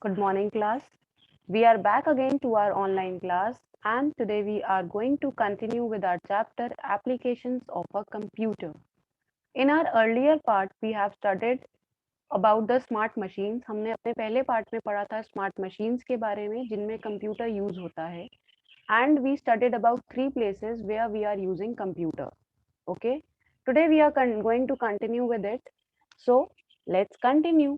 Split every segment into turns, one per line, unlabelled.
Good morning, class. We are back again to our online class, and today we are going to continue with our chapter Applications of a Computer. In our earlier part, we have studied about the smart machines. हमने अपने पहले part में पढ़ा था smart machines के बारे में जिनमें कंप्यूटर यूज होता है and we studied about three places where we are using computer. Okay, today we are going to continue with it. So let's continue.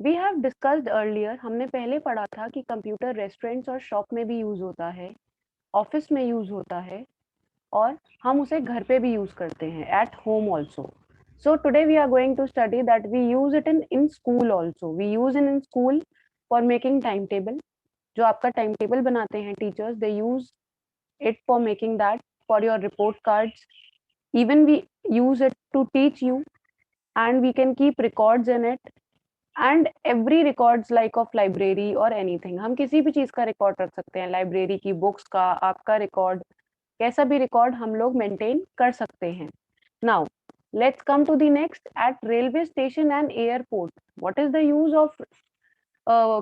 We have discussed earlier हमने पहले पढ़ा था कि कंप्यूटर रेस्टोरेंट्स और shop में भी यूज होता है, ऑफिस में यूज होता है और हम उसे घर पे भी यूज करते हैं at home also. So today we are going to study that we use it in school also. We use in school for making time table. जो आपका टाइम टेबल बनाते हैं teachers, they use it for making that, for your report cards. Even we use it to teach you, and we can keep records in it. And every records like of library और anything, हम किसी भी चीज का record रख सकते हैं, library की बुक्स का, आपका रिकॉर्ड, कैसा भी रिकॉर्ड हम लोग मेंटेन कर सकते हैं. Now let's come to the next. At railway station and airport, what is the use of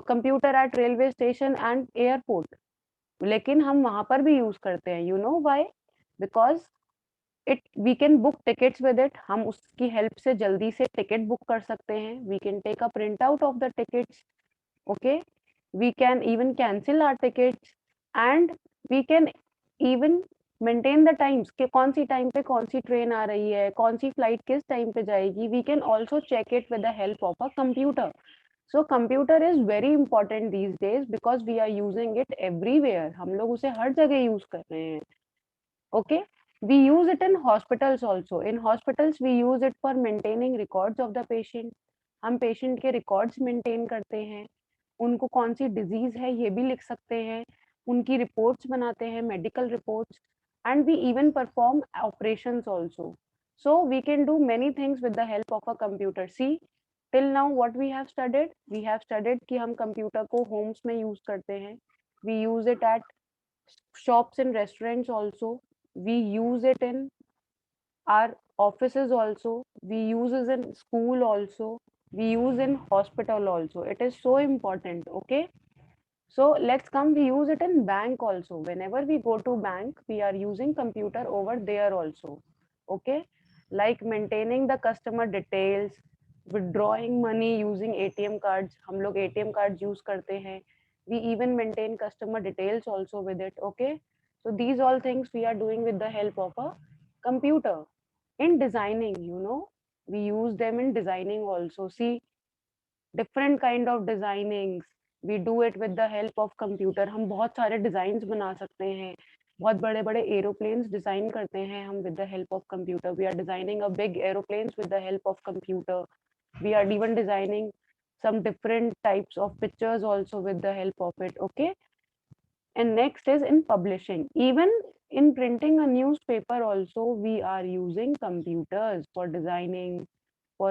computer at railway station and airport? लेकिन हम वहां पर भी यूज करते हैं. You know why? Because it we can book tickets with it. हम उसकी help से जल्दी से टिकट बुक कर सकते हैं. We can take a print out of the tickets. Okay, we can even cancel our tickets and we can even maintain the times कि कौन सी टाइम पे कौन सी ट्रेन आ रही है, कौन सी फ्लाइट किस टाइम पे जाएगी. We can also check it with the help of a computer. So computer is very important these days because we are using it everywhere. हम लोग उसे हर जगह यूज कर रहे हैं. Okay, we use it in hospitals also. In hospitals we use it for maintaining records of the patient. हम patient के records maintain करते हैं, उनको कौन सी डिजीज है ये भी लिख सकते हैं, उनकी रिपोर्ट्स बनाते हैं, medical reports, and we even perform operations also. So we can do many things with the help of a computer. See, till now what we have studied कि हम कंप्यूटर को होम्स में यूज करते हैं. We use it at shops and restaurants also. We use it in our offices also. We use it in school also. We use in hospital also. It is so important. Okay, so let's come. We use it in bank also. Whenever we go to bank, we are using computer over there also. Okay, like maintaining the customer details, withdrawing money using ATM cards. हम लोग ATM cards use करते हैं. We even maintain customer details also with it. Okay, so these all things we are doing with the help of a computer. In designing, we use them in designing also. See, different kind of designings we do it with the help of computer. हम बहुत सारे designs बना सकते हैं, बहुत बड़े बड़े aeroplanes design करते हैं हम with the help of computer. We are designing a big aeroplanes with the help of computer. We are even designing some different types of pictures also with the help of it. Okay, and next is in publishing. Even in printing a newspaper also we are using computers for designing, for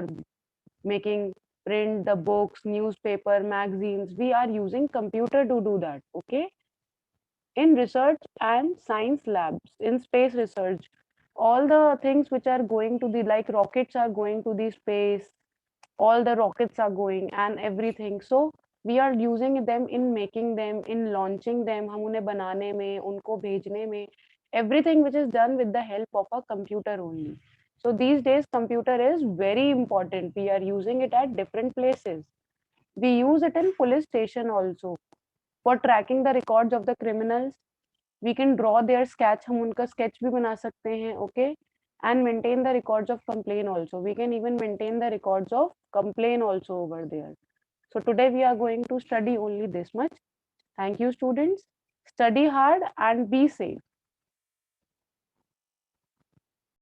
making print the books, newspaper, magazines. We are using computer to do that. Okay, in research and science labs, in space research, all the things which are going to the, like rockets are going to the space, all the rockets are going and everything. So we are using them in making them, in launching them. हम उन्हें बनाने में, उनको भेजने में, everything which is done with the help of a computer only. So these days computer is very important. We are using it at different places. We use it in police station also for tracking the records of the criminals. We can draw their sketch. हम उनका sketch भी बना सकते हैं. Okay, and maintain the records of complaint also. We can even maintain the records of complaint also over there. So today we are going to study only this much. Thank you, students. Study hard and be safe.